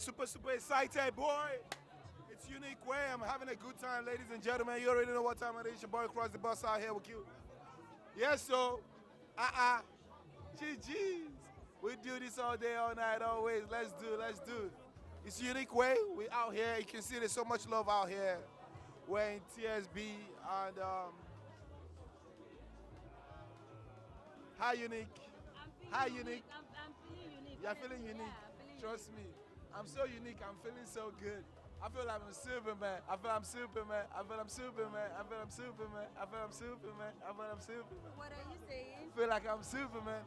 Super excited, boy. It's Unique Way. I'm having a good time, ladies and gentlemen. You already know what time it is. Your boy Cross the Bus out here with you. Yes, so. GG's. We do this all day, all night, always. Let's do. It's Unique Way. We out here. You can see there's so much love out here. We're in TSB and hi Unique. Hi Unique. I'm feeling unique. You're feeling unique. Yeah, I'm feeling Trust me. I'm so unique. I'm feeling so good. I feel like I'm Superman. I feel I'm Superman. I feel I'm Superman. I feel I'm Superman. I feel I'm Superman. I feel I'm Superman. What are you saying? I feel like I'm Superman.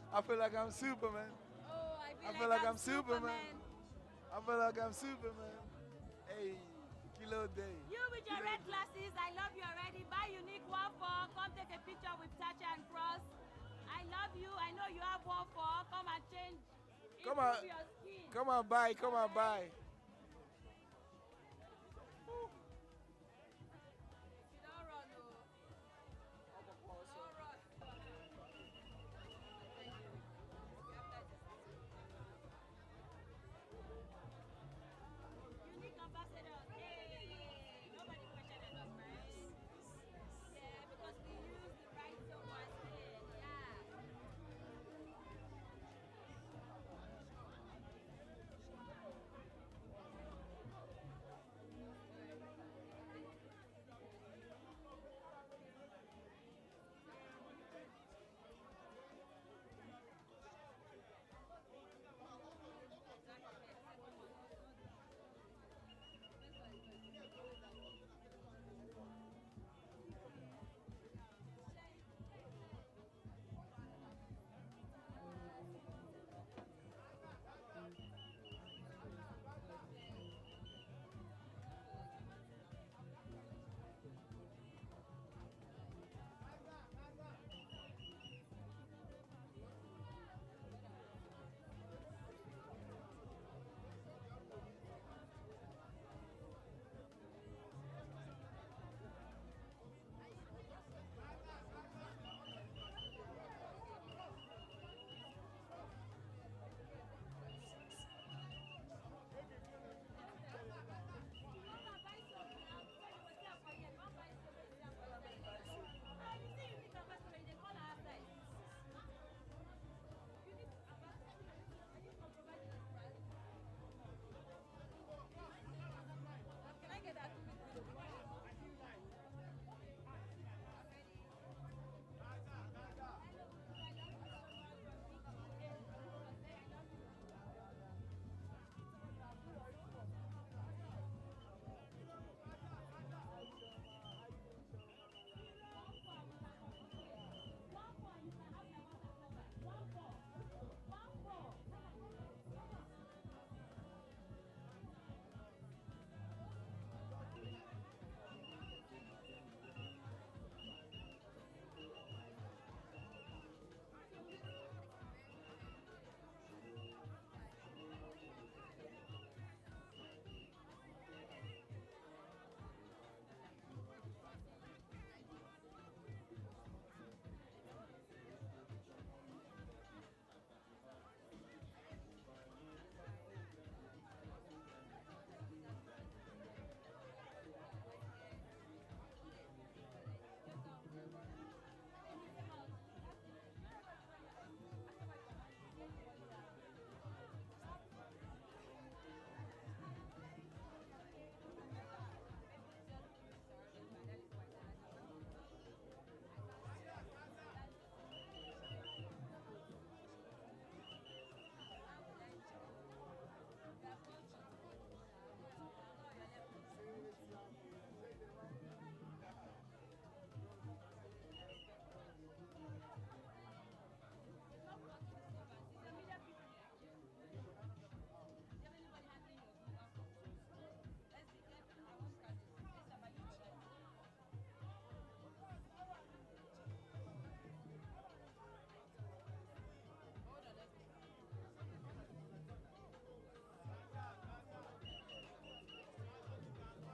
I feel like I'm Superman. Oh, I feel like I'm Superman. I feel like I'm Superman. Hey, Kilo Day. You with your red glasses, I love you already. Buy Unique 1-4. Come take a picture with Tasha and Cross. I love you. I know you have 1-4. Come and change. Come on. Improve your skin. Come on, bye.